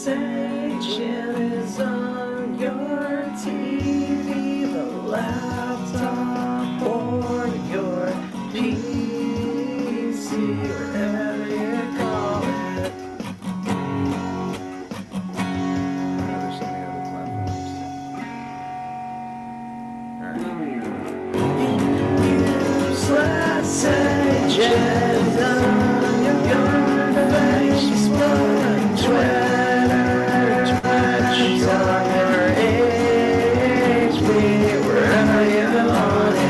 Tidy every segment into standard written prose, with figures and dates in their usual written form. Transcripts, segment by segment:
sensation is on your TV, the laptop, or your PC, whatever you call it. There's so many other platforms. Useless agenda on your Facebook, Twitter, Twitch, on your HP, wherever you want it.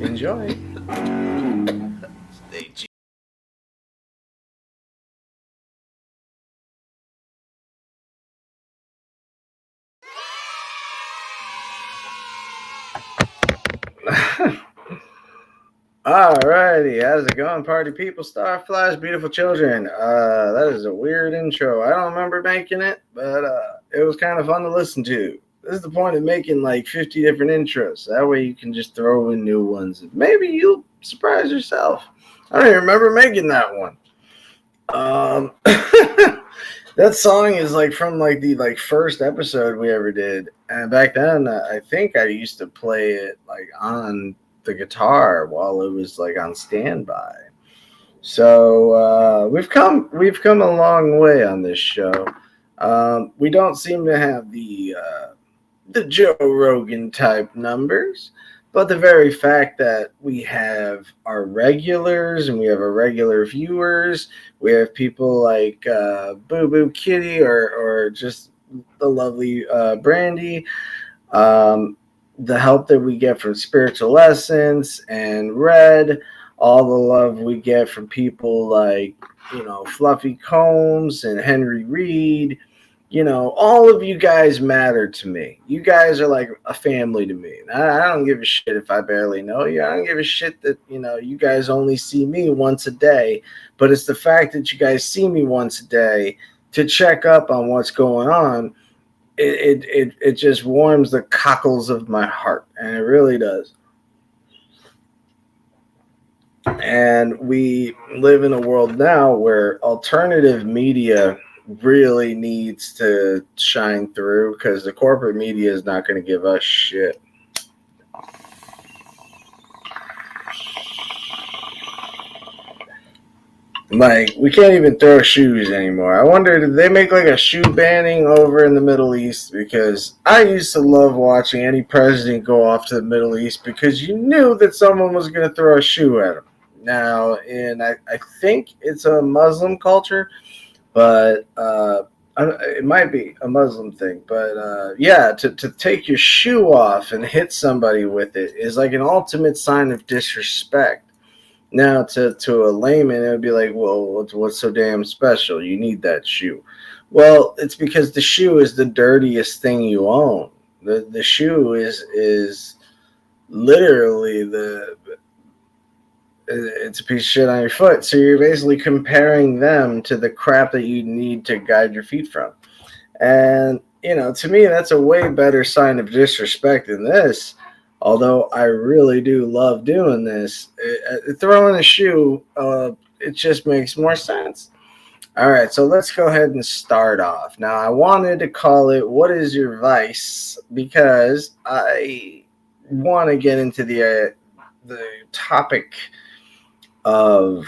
Enjoy. Stay tuned. Alrighty, how's it going, party people, starflies, beautiful children? That is a weird intro. I don't remember making it, but it was kind of fun to listen to. This is the point of making like 50 different intros. That way you can just throw in new ones. Maybe you'll surprise yourself. I don't even remember making that one. That song is like from like the first episode we ever did, and back then I think I used to play it like on the guitar while it was like on standby. So we've come a long way on this show. We don't seem to have the Joe Rogan type numbers, but the very fact that we have our regulars and we have our regular viewers, we have people like Boo Boo Kitty or just the lovely Brandy, the help that we get from Spiritual Essence and Red, all the love we get from people like, Fluffy Combs and Henry Reed. All of you guys matter to me. You guys are like a family to me. I don't give a shit if I barely know you. I don't give a shit that, you guys only see me once a day. But it's the fact that you guys see me once a day to check up on what's going on. It just warms the cockles of my heart. And it really does. And we live in a world now where alternative media really needs to shine through because the corporate media is not going to give us shit. Like, we can't even throw shoes anymore. I wonder, did they make like a shoe banning over in the Middle East? Because I used to love watching any president go off to the Middle East because you knew that someone was going to throw a shoe at him. Now, I think it's a Muslim culture, but it might be a Muslim thing. But yeah, to take your shoe off and hit somebody with it is like an ultimate sign of disrespect. Now, to a layman, it would be like, well, what's so damn special? You need that shoe. Well, it's because the shoe is the dirtiest thing you own. The shoe is literally it's a piece of shit on your foot. So you're basically comparing them to the crap that you need to guide your feet from. And, to me, that's a way better sign of disrespect than this. Although I really do love doing this. Throwing a shoe, it just makes more sense. All right, so let's go ahead and start off. Now, I wanted to call it What is Your Vice? Because I want to get into the topic of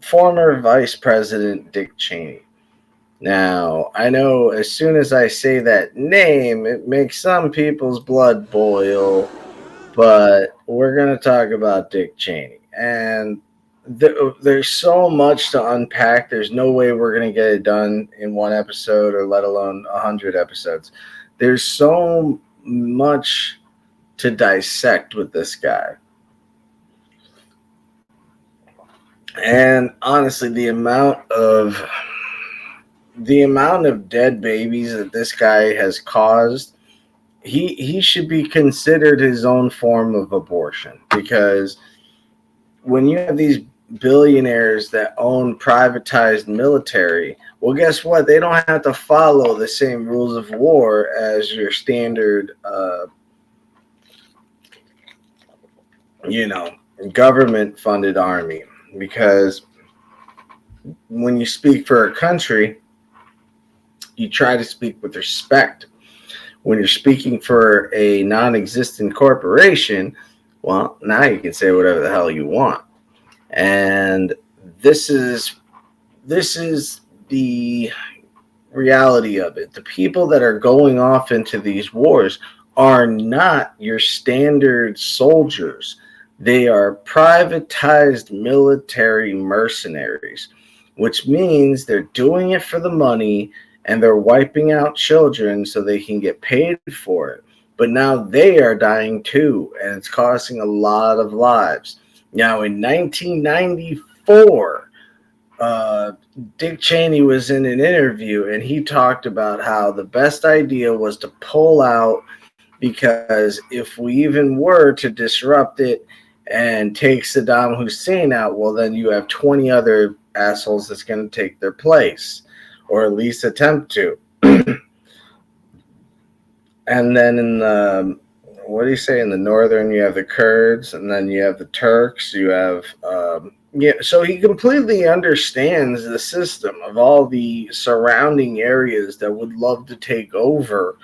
former Vice President Dick Cheyney. Now, I know as soon as I say that name, it makes some people's blood boil, but we're going to talk about Dick Cheyney. And there's so much to unpack. There's no way we're going to get it done in one episode or let alone 100 episodes. There's so much to dissect with this guy. And honestly, the amount of the amount of dead babies that this guy has caused, he should be considered his own form of abortion, because when you have these billionaires that own privatized military, well, guess what? They don't have to follow the same rules of war as your standard, you know, government-funded army. Because when you speak for a country, you try to speak with respect. When you're speaking for a non-existent corporation, well, now you can say whatever the hell you want. And this is the reality of it. The people that are going off into these wars are not your standard soldiers. They are privatized military mercenaries, which means they're doing it for the money and they're wiping out children so they can get paid for it. But now they are dying too, and it's costing a lot of lives. Now, in 1994, Dick Cheyney was in an interview, and he talked about how the best idea was to pull out, because if we even were to disrupt it and take Saddam Hussein out, well, then you have 20 other assholes that's going to take their place, or at least attempt to. And then in the, what do you say, in the northern, you have the Kurds, and then you have the Turks, you have, so he completely understands the system of all the surrounding areas that would love to take over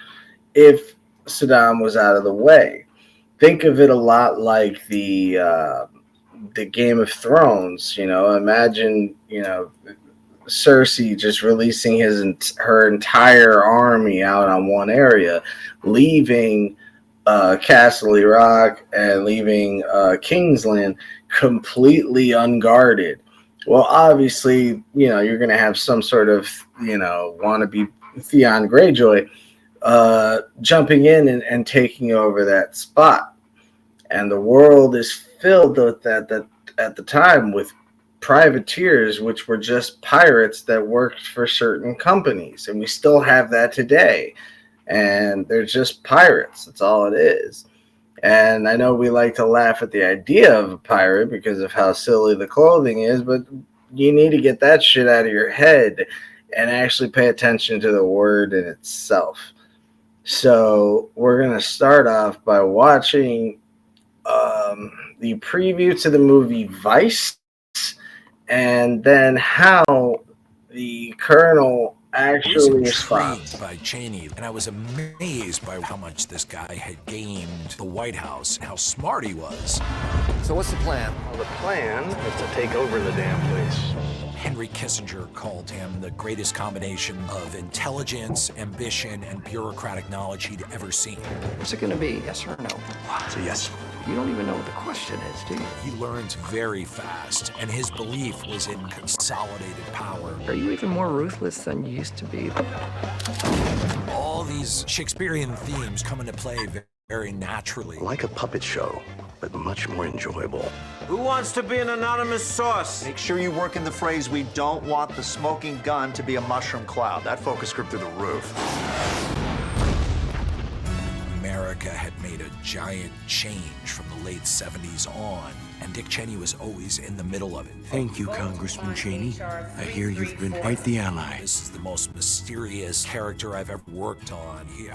if Saddam was out of the way. Think of it a lot like the Game of Thrones. You know, imagine, you know, Cersei just releasing her entire army out on one area, leaving Castle Rock and leaving Kingsland completely unguarded. Well, obviously, you know, you're going to have some sort of, you know, wannabe Theon Greyjoy jumping in and taking over that spot. And the world is filled with that at the time with privateers, which were just pirates that worked for certain companies. And we still have that today. And they're just pirates. That's all it is. And I know we like to laugh at the idea of a pirate because of how silly the clothing is, but you need to get that shit out of your head and actually pay attention to the word in itself. So we're going to start off by watching the preview to the movie Vice, and then how the Colonel actually responds. By Cheyney, and I was amazed by how much this guy had gamed the White House and how smart he was. So what's the plan? Well, the plan is to take over the damn place. Henry Kissinger called him the greatest combination of intelligence, ambition, and bureaucratic knowledge he'd ever seen. What's it gonna be, yes or no? It's a yes. You don't even know what the question is, do you? He learns very fast, and his belief was in consolidated power. Are you even more ruthless than you used to be? All these Shakespearean themes come into play very naturally. Like a puppet show, but much more enjoyable. Who wants to be an anonymous source? Make sure you work in the phrase, we don't want the smoking gun to be a mushroom cloud. That focus group through the roof. America had made a giant change from the late 70s on, and Dick Cheyney was always in the middle of it. Thank you, Congressman Cheyney. I hear you've been quite the ally. This is the most mysterious character I've ever worked on. He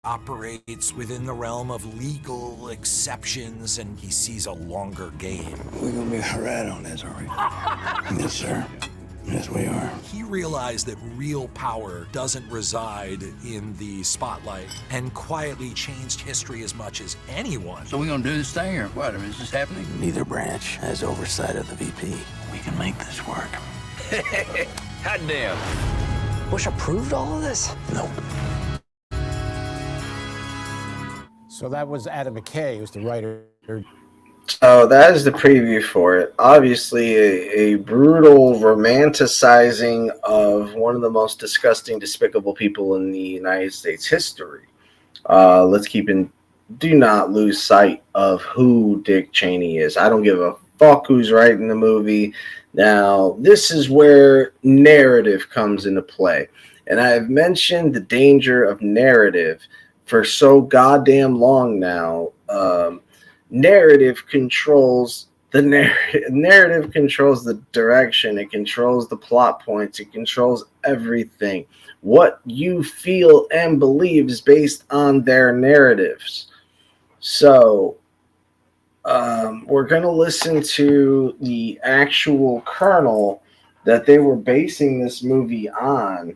operates within the realm of legal exceptions, and he sees a longer game. We're gonna be right on this, are we? Yes, sir. Yes, we are. He realized that real power doesn't reside in the spotlight, and quietly changed history as much as anyone. So we're gonna do this thing, or what? I mean, is this happening? Neither branch has oversight of the VP. We can make this work. Hot damn. Bush approved all of this? Nope. So that was Adam McKay, who's the writer. So that is the preview for it. Obviously, a brutal romanticizing of one of the most disgusting, despicable people in the United States history. Do not lose sight of who Dick Cheyney is. I don't give a fuck who's writing the movie. Now, this is where narrative comes into play. And I've mentioned the danger of narrative for so goddamn long now. Narrative controls the narrative controls the direction. It controls the plot points. It controls everything. What you feel and believe is based on their narratives. So, we're going to listen to the actual kernel that they were basing this movie on.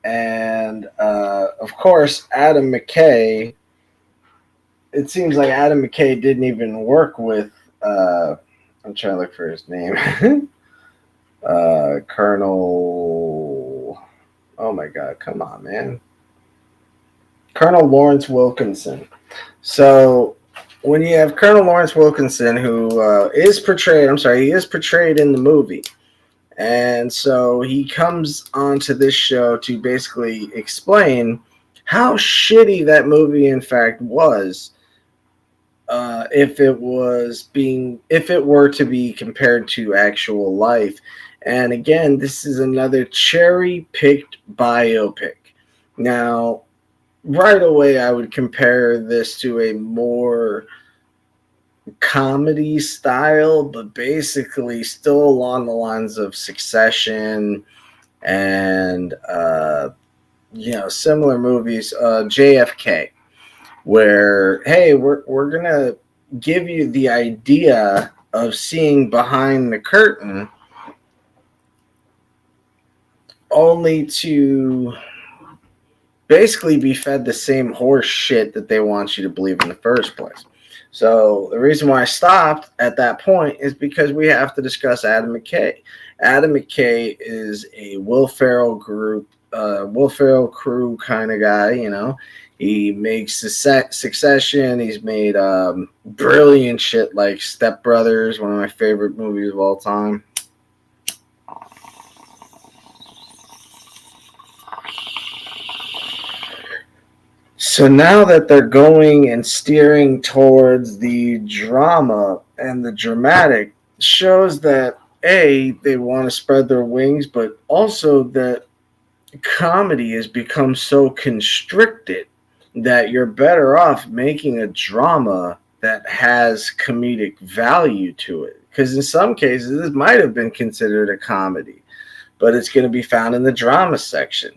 And, of course, Adam McKay. It seems like Adam McKay didn't even work with, I'm trying to look for his name. Colonel, oh my God, come on, man. Colonel Lawrence Wilkinson. So when you have Colonel Lawrence Wilkinson, who is portrayed in the movie. And so he comes onto this show to basically explain how shitty that movie in fact was. If it were to be compared to actual life. And again, this is another cherry-picked biopic. Now, right away, I would compare this to a more comedy style, but basically still along the lines of Succession and, similar movies, JFK. Where, hey, we're going to give you the idea of seeing behind the curtain only to basically be fed the same horse shit that they want you to believe in the first place. So the reason why I stopped at that point is because we have to discuss Adam McKay. Adam McKay is a Will Ferrell crew kind of guy, He makes Succession. He's made brilliant shit like Step Brothers, one of my favorite movies of all time. So now that they're going and steering towards the drama and the dramatic, shows that, A, they want to spread their wings, but also that comedy has become so constricted that you're better off making a drama that has comedic value to it. Because in some cases, this might have been considered a comedy, but it's going to be found in the drama section.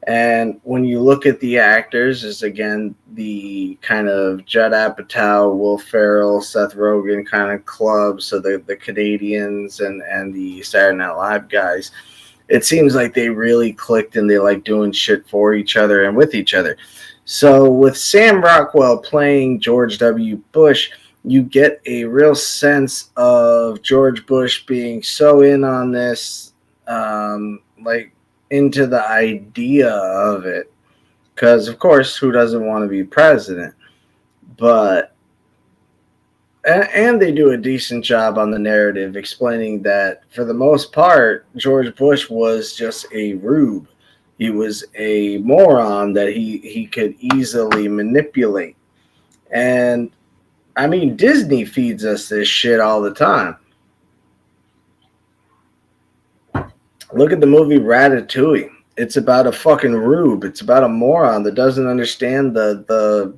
And when you look at the actors, is again the kind of Judd Apatow, Will Ferrell, Seth Rogen kind of club. So the Canadians and the Saturday Night Live guys, it seems like they really clicked and they like doing shit for each other and with each other. So with Sam Rockwell playing George W. Bush, you get a real sense of George Bush being so in on this, into the idea of it. Because, of course, who doesn't want to be president? But, and they do a decent job on the narrative explaining that, for the most part, George Bush was just a rube. He was a moron that he could easily manipulate. And, I mean, Disney feeds us this shit all the time. Look at the movie Ratatouille. It's about a fucking rube. It's about a moron that doesn't understand the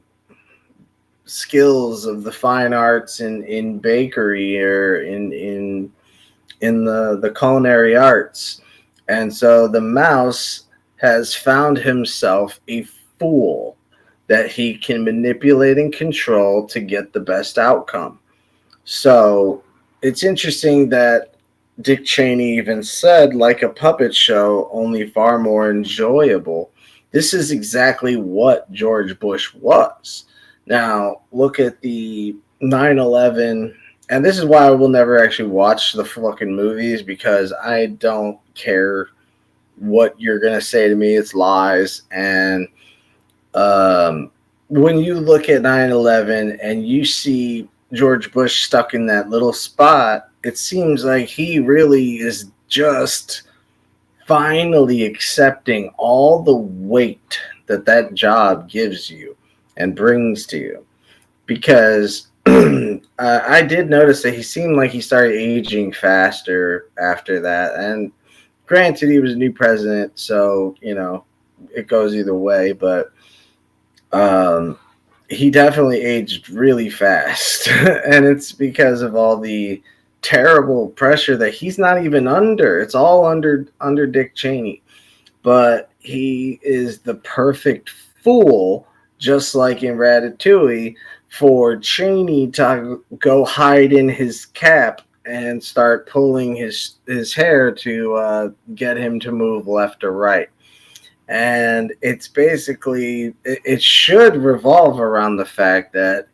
skills of the fine arts in bakery or in the culinary arts. And so the mouse has found himself a fool that he can manipulate and control to get the best outcome. So it's interesting that Dick Cheyney even said, like a puppet show, only far more enjoyable. This is exactly what George Bush was. Now, look at the 9/11, and this is why I will never actually watch the fucking movies, because I don't care what you're going to say to me. It's lies. And when you look at 9/11 and you see George Bush stuck in that little spot, it seems like he really is just finally accepting all the weight that job gives you and brings to you. Because I did notice that he seemed like he started aging faster after that. And granted, he was a new president, so, it goes either way. But he definitely aged really fast. And it's because of all the terrible pressure that he's not even under. It's all under Dick Cheney. But he is the perfect fool, just like in Ratatouille, for Cheyney to go hide in his cap and start pulling his hair to get him to move left or right. And it's basically, it should revolve around the fact that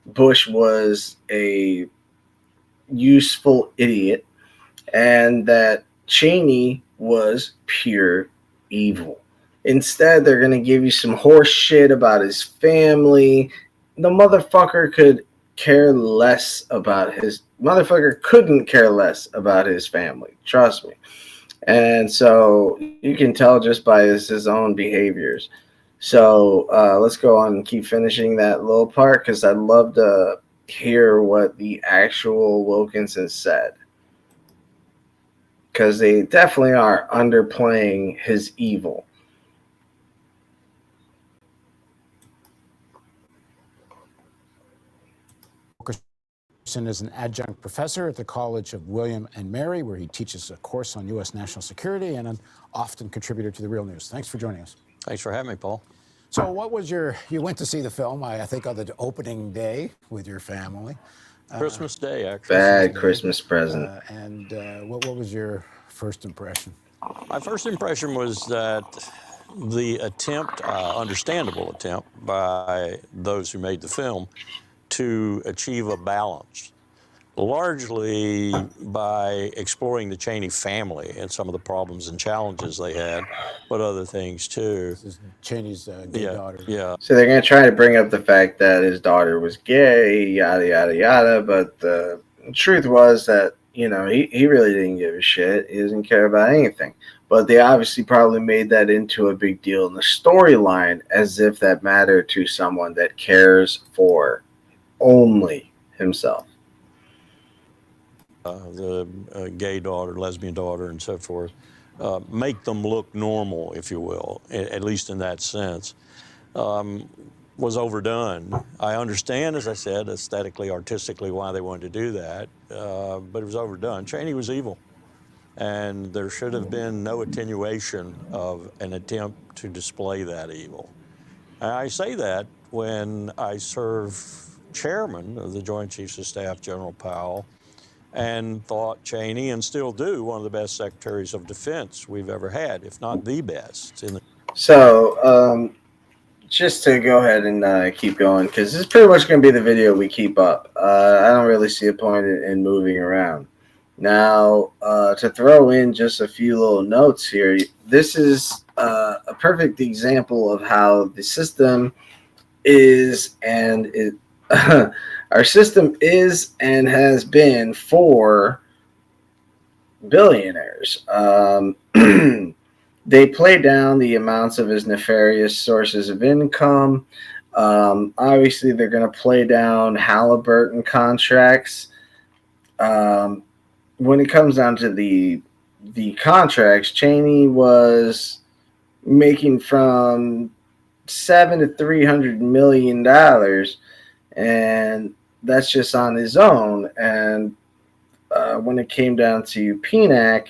Bush was a useful idiot and that Cheney was pure evil. Instead, they're going to give you some horse shit about his family. The motherfucker couldn't care less about his family. Trust me. And so you can tell just by his own behaviors. So let's go on and keep finishing that little part because I'd love to hear what the actual Wilkinson said. Because they definitely are underplaying his evil. Wilkinson is an adjunct professor at the College of William and Mary, where he teaches a course on U.S. national security and an often contributor to the Real News. Thanks for joining us. Thanks for having me, Paul. So what was you went to see the film, I think, on the opening day with your family. Christmas Day, actually. Bad Christmas present. What was your first impression? My first impression was that the attempt, understandable attempt by those who made the film to achieve a balance, largely by exploring the Cheyney family and some of the problems and challenges they had, but other things too. This is Cheyney's gay daughter. Yeah. So they're going to try to bring up the fact that his daughter was gay, yada, yada, yada. But the truth was that, he really didn't give a shit. He doesn't care about anything. But they obviously probably made that into a big deal in the storyline as if that mattered to someone that cares for only himself. The gay daughter, lesbian daughter, and so forth, make them look normal, if you will, at least in that sense, was overdone. I understand, as I said, aesthetically, artistically, why they wanted to do that, but it was overdone. Cheyney was evil, and there should have been no attenuation of an attempt to display that evil. And I say that when I serve chairman of the Joint Chiefs of Staff, General Powell, and thought Cheyney, and still do, one of the best secretaries of defense we've ever had, if not the best. So, just to go ahead and keep going, because this is pretty much going to be the video we keep up. I don't really see a point in moving around. Now, to throw in just a few little notes here, this is a perfect example of how the system is our system is and has been for billionaires. They play down the amounts of his nefarious sources of income. Obviously, they're going to play down Halliburton contracts. When it comes down to the contracts, Cheyney was making from $700 to $300 million, and that's just on his own. And when it came down to PNAC,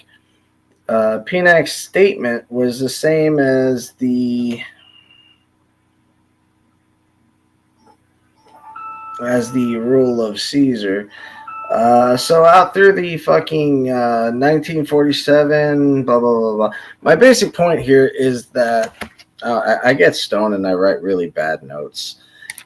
PNAC's statement was the same as the rule of Caesar. So out through the fucking 1947, blah, blah, blah, blah. My basic point here is that I get stoned and I write really bad notes.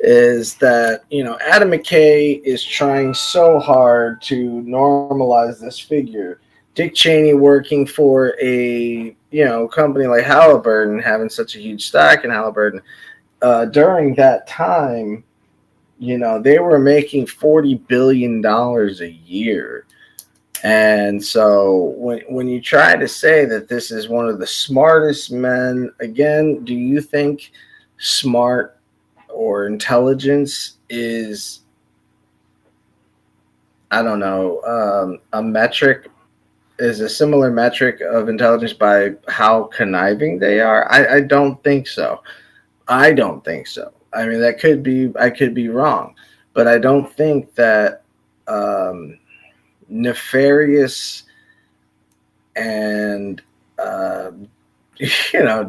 Is that, Adam McKay is trying so hard to normalize this figure. Dick Cheney working for a, company like Halliburton, having such a huge stock in Halliburton. During that time, they were making $40 billion a year. And so when you try to say that this is one of the smartest men, again, do you think smart or intelligence is I don't know, a metric is a similar metric of intelligence by how conniving they are? I don't think so. I don't think so. I mean, that could be, I could be wrong, but I don't think that nefarious and,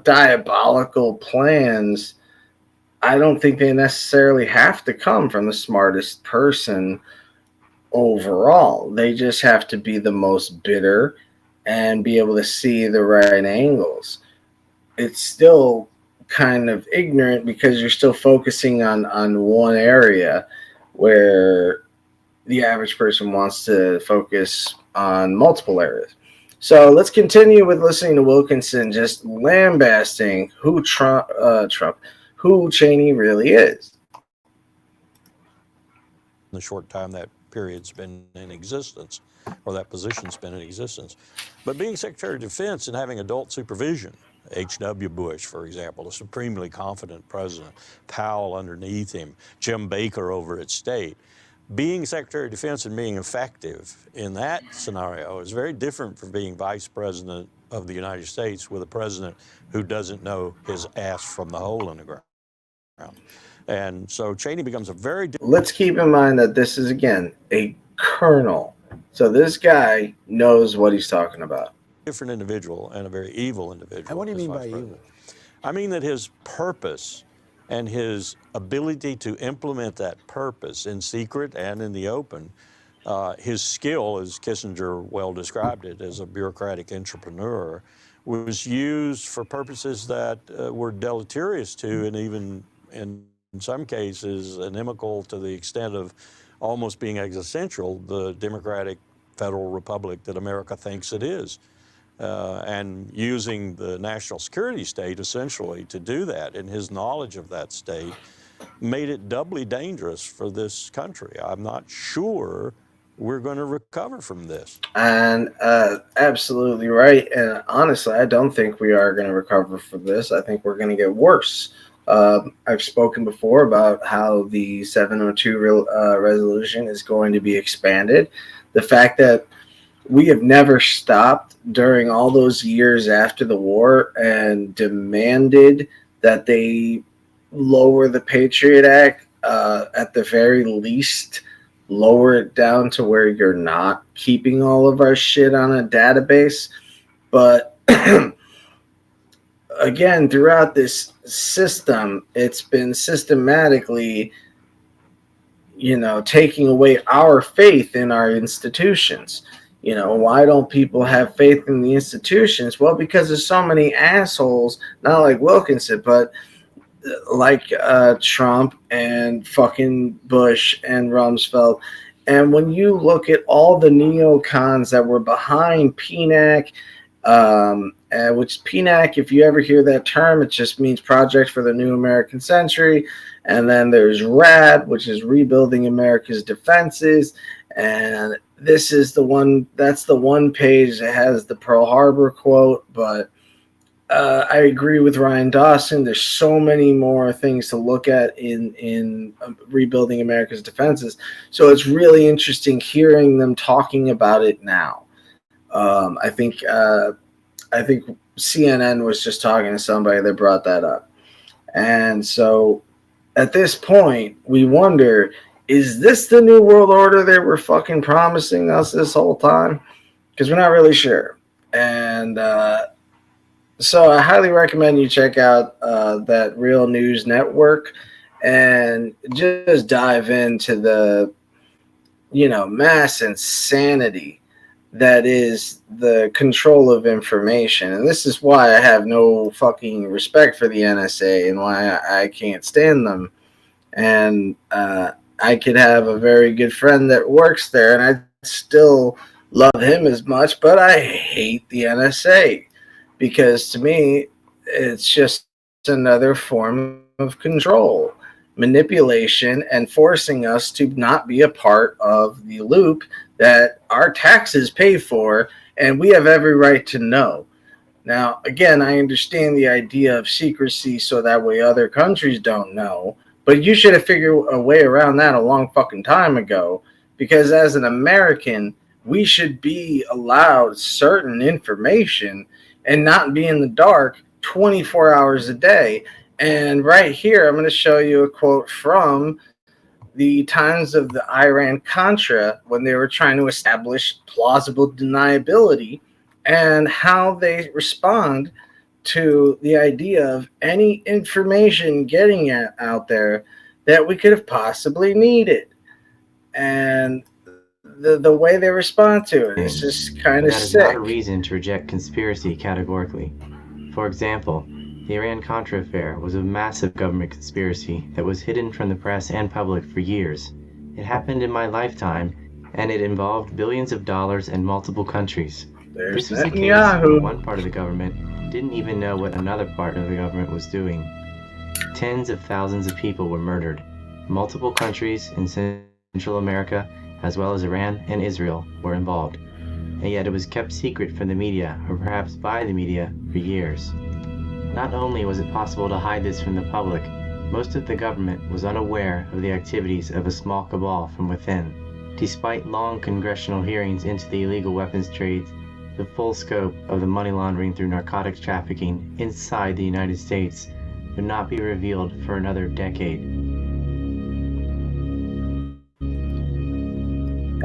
diabolical plans, I don't think they necessarily have to come from the smartest person overall. They just have to be the most bitter and be able to see the right angles. It's still kind of ignorant because you're still focusing on one area where the average person wants to focus on multiple areas. So let's continue with listening to Wilkinson just lambasting who who Cheyney really is. In the short time that period's been in existence, or that position's been in existence. But being Secretary of Defense and having adult supervision, H.W. Bush, for example, a supremely confident president, Powell underneath him, Jim Baker over at State, being Secretary of Defense and being effective in that scenario is very different from being Vice President of the United States with a president who doesn't know his ass from the hole in the ground. And so Cheyney becomes a very... Let's keep in mind that this is, again, a colonel. So this guy knows what he's talking about. Different individual and a very evil individual. And what do you mean by evil? I mean that his purpose and his ability to implement that purpose in secret and in the open, his skill, as Kissinger well described it, as a bureaucratic entrepreneur, was used for purposes that were deleterious to, and even in some cases inimical to the extent of almost being existential, the democratic federal republic that America thinks it is. And using the national security state essentially to do that, and his knowledge of that state made it doubly dangerous for this country. I'm not sure we're going to recover from this. And absolutely right. And honestly, I don't think we are going to recover from this. I think we're going to get worse. I've spoken before about how the 702 resolution is going to be expanded. The fact that we have never stopped during all those years after the war and demanded that they lower the Patriot Act, at the very least, lower it down to where you're not keeping all of our shit on a database. But again, throughout this system, it's been systematically, taking away our faith in our institutions. Why don't people have faith in the institutions? Well, because there's so many assholes, not like Wilkinson, but like Trump and fucking Bush and Rumsfeld. And when you look at all the neocons that were behind PNAC, which PNAC, if you ever hear that term, it just means Project for the New American Century. And then there's RAD, which is Rebuilding America's Defenses. And this is the one, that's the one page that has the Pearl Harbor quote. But I agree with Ryan Dawson. There's so many more things to look at in Rebuilding America's Defenses. So it's really interesting hearing them talking about it now. I think CNN was just talking to somebody that brought that up. And so at this point, we wonder, is this the new world order they were fucking promising us this whole time? Because we're not really sure. And so I highly recommend you check out that Real News Network and just dive into the, mass insanity that is the control of information. And this is why I have no fucking respect for the NSA and why I can't stand them. And I could have a very good friend that works there, and I still love him as much, but I hate the NSA because to me, it's just another form of control, manipulation, and forcing us to not be a part of the loop that our taxes pay for, and we have every right to know. Now, again, I understand the idea of secrecy so that way other countries don't know, but you should have figured a way around that a long fucking time ago, because as an American, we should be allowed certain information and not be in the dark 24 hours a day. And right here, I'm going to show you a quote from the times of the Iran-Contra when they were trying to establish plausible deniability and how they respond to the idea of any information getting out there that we could have possibly needed. And the way they respond to it is just kind of sick. That is not a reason to reject conspiracy categorically. For example, the Iran-Contra affair was a massive government conspiracy that was hidden from the press and public for years. It happened in my lifetime, and it involved billions of dollars and multiple countries. This was the case where one part of the government didn't even know what another part of the government was doing. Tens of thousands of people were murdered. Multiple countries in Central America, as well as Iran and Israel, were involved. And yet it was kept secret from the media, or perhaps by the media, for years. Not only was it possible to hide this from the public, most of the government was unaware of the activities of a small cabal from within. Despite long congressional hearings into the illegal weapons trade, the full scope of the money laundering through narcotics trafficking inside the United States would not be revealed for another decade.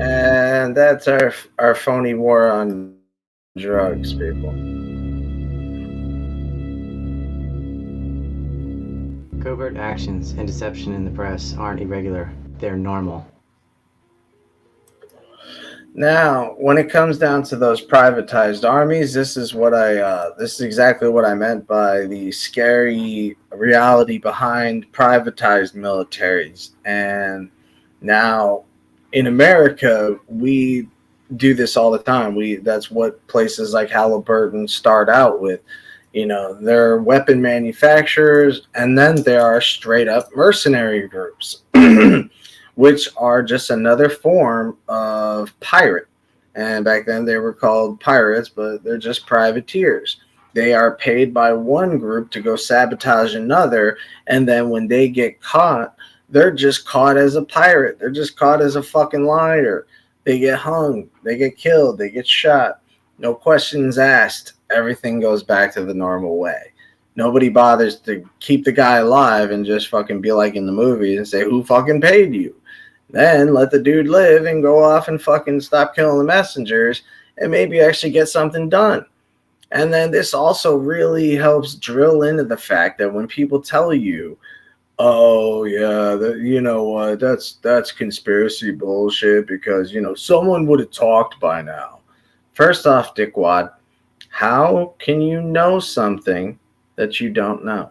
And that's our phony war on drugs, people. Covert actions and deception in the press aren't irregular, they're normal. Now, when it comes down to those privatized armies, this is exactly what I meant by the scary reality behind privatized militaries. And now, in America, we do this all the time. That's what places like Halliburton start out with. You know, they're weapon manufacturers, and then there are straight up mercenary groups, which are just another form of pirate. And back then they were called pirates, but they're just privateers. They are paid by one group to go sabotage another, and then when they get caught, they're just caught as a pirate. They're just caught as a fucking liar. They get hung, they get killed, they get shot. No questions asked. Everything goes back to the normal way. Nobody bothers to keep the guy alive and just fucking be like in the movies and say, who fucking paid you? Then let the dude live and go off and fucking stop killing the messengers and maybe actually get something done. And then this also really helps drill into the fact that when people tell you, oh yeah, you know what, that's conspiracy bullshit because, you know, someone would have talked by now. First off, dickwad, how can you know something that you don't know?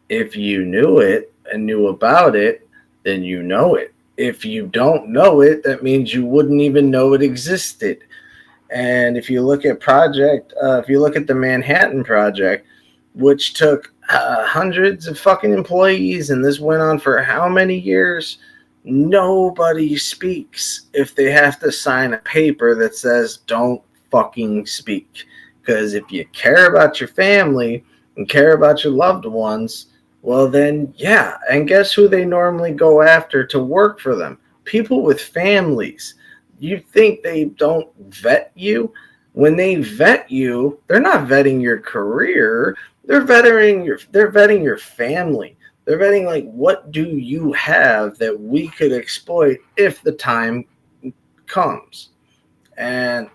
If you knew it and knew about it, then you know it. If you don't know it, that means you wouldn't even know it existed. And if you look at the Manhattan Project, which took hundreds of fucking employees, and this went on for how many years? Nobody speaks if they have to sign a paper that says don't fucking speak. Because if you care about your family and care about your loved ones, well then, yeah. And guess who they normally go after to work for them? People with families. You think they don't vet you? When they vet you, they're not vetting your career. They're vetting your family. They're vetting, like, what do you have that we could exploit if the time comes? And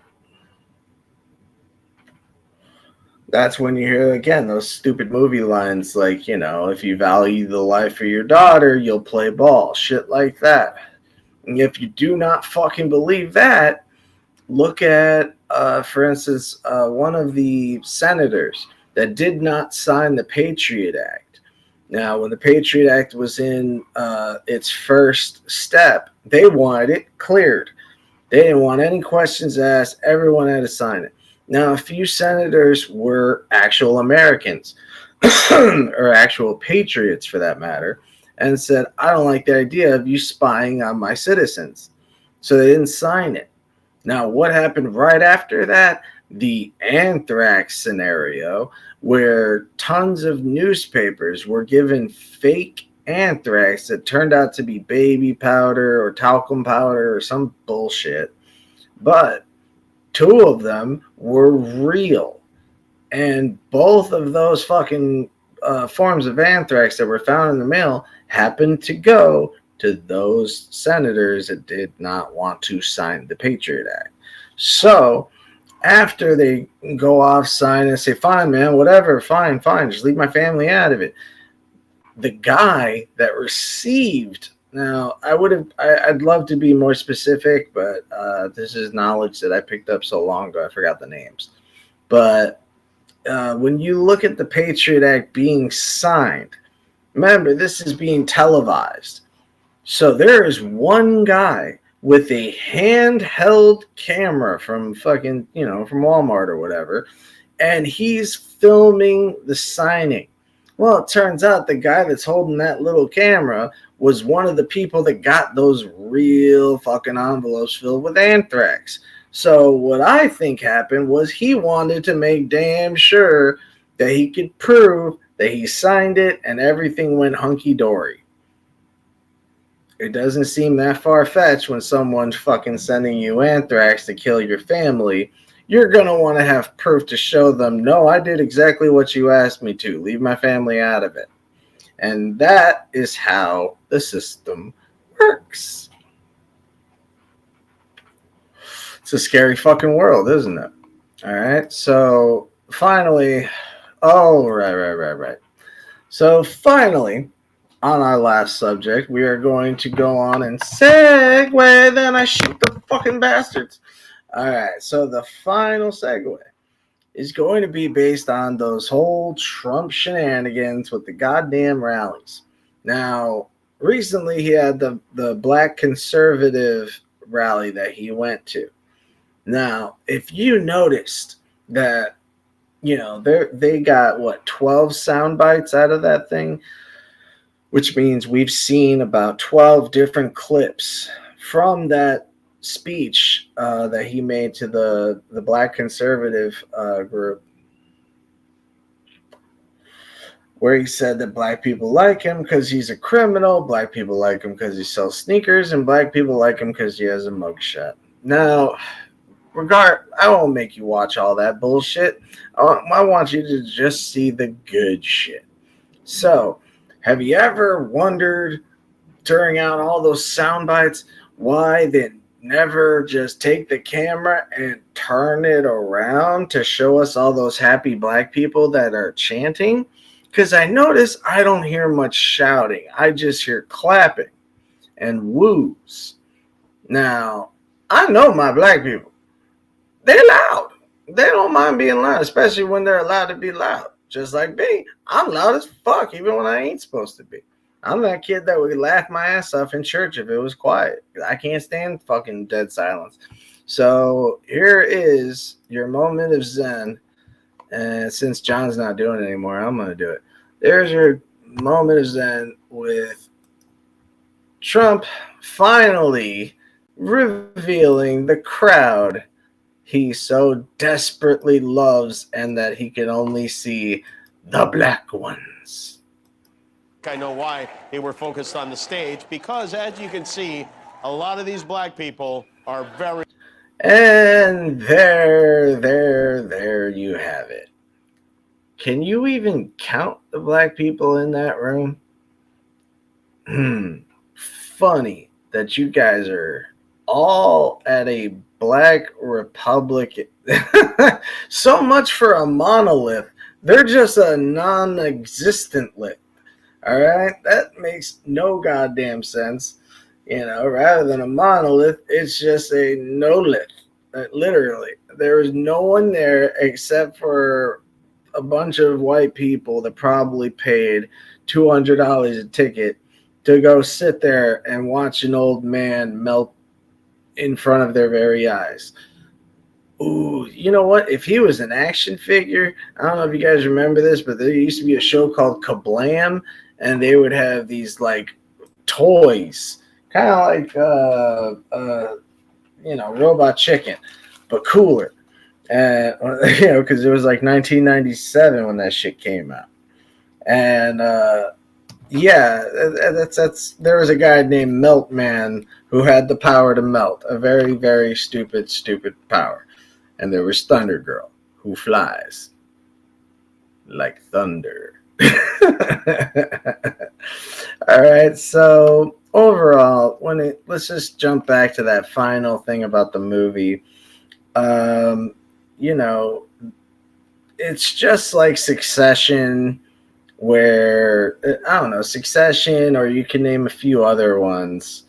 that's when you hear, again, those stupid movie lines like, you know, if you value the life of your daughter, you'll play ball. Shit like that. And if you do not fucking believe that, look at, for instance, one of the senators that did not sign the Patriot Act. Now, when the Patriot Act was in its first step, they wanted it cleared. They didn't want any questions asked. Everyone had to sign it. Now, a few senators were actual Americans, or actual patriots for that matter, and said, I don't like the idea of you spying on my citizens. So they didn't sign it. Now, what happened right after that? The anthrax scenario, where tons of newspapers were given fake anthrax that turned out to be baby powder or talcum powder or some bullshit. But 2 of them were real. And both of those fucking forms of anthrax that were found in the mail happened to go to those senators that did not want to sign the Patriot Act. So after they go off, sign, and say, fine, man, whatever, fine, just leave my family out of it. The guy that received, now I'd love to be more specific, but this is knowledge that I picked up so long ago, I forgot the names. But when you look at the Patriot Act being signed, remember, this is being televised. So there is one guy with a handheld camera from fucking, from Walmart or whatever, and he's filming the signing. Well, it turns out the guy that's holding that little camera was one of the people that got those real fucking envelopes filled with anthrax. So what I think happened was he wanted to make damn sure that he could prove that he signed it and everything went hunky-dory. It doesn't seem that far-fetched when someone's fucking sending you anthrax to kill your family. You're going to want to have proof to show them, no, I did exactly what you asked me to. Leave my family out of it. And that is how the system works. It's a scary fucking world, isn't it? All right. So finally, right. So finally, on our last subject, we are going to go on and segue. Then I shoot the fucking bastards. All right. So the final segue is going to be based on those whole Trump shenanigans with the goddamn rallies. Now, recently he had the black conservative rally that he went to. Now, if you noticed that, they got 12 sound bites out of that thing, which means we've seen about 12 different clips from that speech that he made to the black conservative group, where he said that black people like him because he's a criminal, black people like him because he sells sneakers, and black people like him because he has a mugshot. Now, I won't make you watch all that bullshit. I want you to just see the good shit. So, have you ever wondered during out all those sound bites why they never just take the camera and turn it around to show us all those happy black people that are chanting? Because I notice I don't hear much shouting. I just hear clapping and woos. Now, I know my black people. They're loud. They don't mind being loud, especially when they're allowed to be loud. Just like me, I'm loud as fuck, even when I ain't supposed to be. I'm that kid that would laugh my ass off in church if it was quiet. I can't stand fucking dead silence. So here is your moment of zen. And since John's not doing it anymore, I'm going to do it. There's your moment of zen with Trump finally revealing the crowd he so desperately loves and that he can only see the black ones. I know why they were focused on the stage, because as you can see, a lot of these black people are very... And there you have it. Can you even count the black people in that room? Funny that you guys are all at a black Republican. So much for a monolith. They're just a non-existent lith. All right? That makes no goddamn sense. Rather than a monolith, it's just a no-lith. Literally. There is no one there except for a bunch of white people that probably paid $200 a ticket to go sit there and watch an old man melt in front of their very eyes. Ooh, you know what? If he was an action figure, I don't know if you guys remember this, but there used to be a show called Kablam, and they would have these like toys, kind of like Robot Chicken, but cooler. And because it was like 1997 when that shit came out, and Yeah, that's. There was a guy named Meltman who had the power to melt. A very, very stupid power. And there was Thunder Girl, who flies like thunder. All right, so overall, let's just jump back to that final thing about the movie. You know, it's just like Succession, where I don't know, Succession, or you can name a few other ones,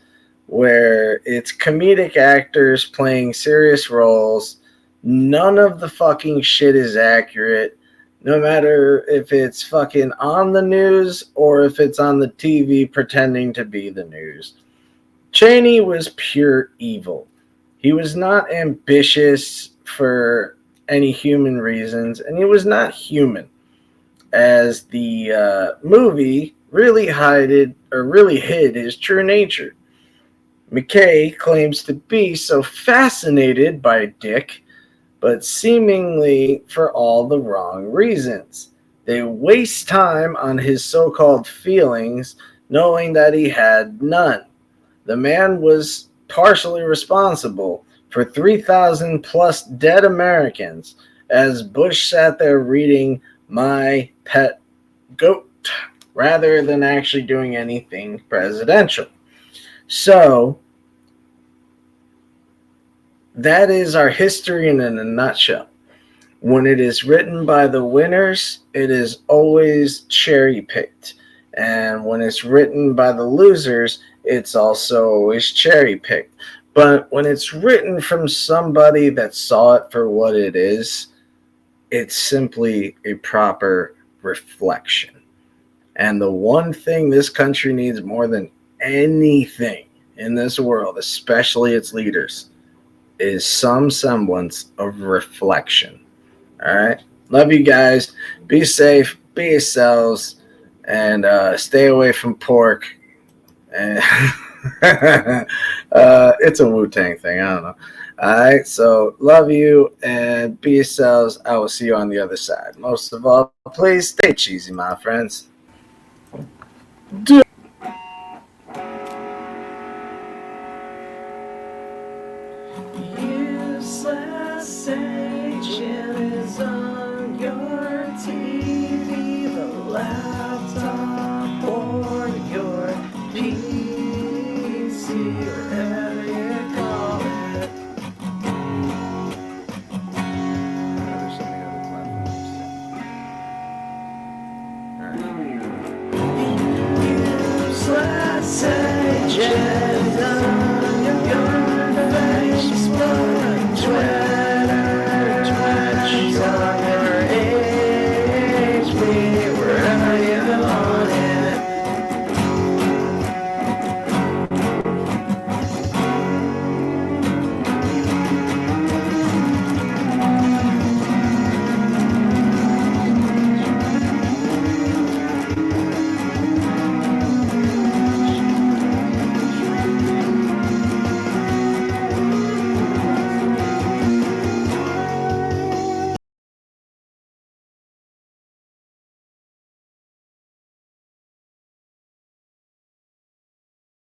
where it's comedic actors playing serious roles. None of the fucking shit is accurate, no matter if it's fucking on the news or if it's on the TV pretending to be the news. Cheyney was pure evil. He was not ambitious for any human reasons, and he was not human, as the movie really hid his true nature. McKay claims to be so fascinated by Dick, but seemingly for all the wrong reasons. They waste time on his so-called feelings, knowing that he had none. The man was partially responsible for 3,000 plus dead Americans, as Bush sat there reading My Pet Goat rather than actually doing anything presidential. So, that is our history in a nutshell. When it is written by the winners, it is always cherry-picked. And when it's written by the losers, it's also always cherry-picked. But when it's written from somebody that saw it for what it is, it's simply a proper reflection. And the one thing this country needs more than anything in this world, especially its leaders, is some semblance of reflection. All right? Love you guys. Be safe. Be yourselves. And stay away from pork. And it's a Wu-Tang thing. I don't know. All right? So love you and be yourselves. I will see you on the other side. Most of all, please stay cheesy, my friends. Useless agent is on your TV, the laptop, or your PC, whatever you call it. There's so many other platforms. Useless agent.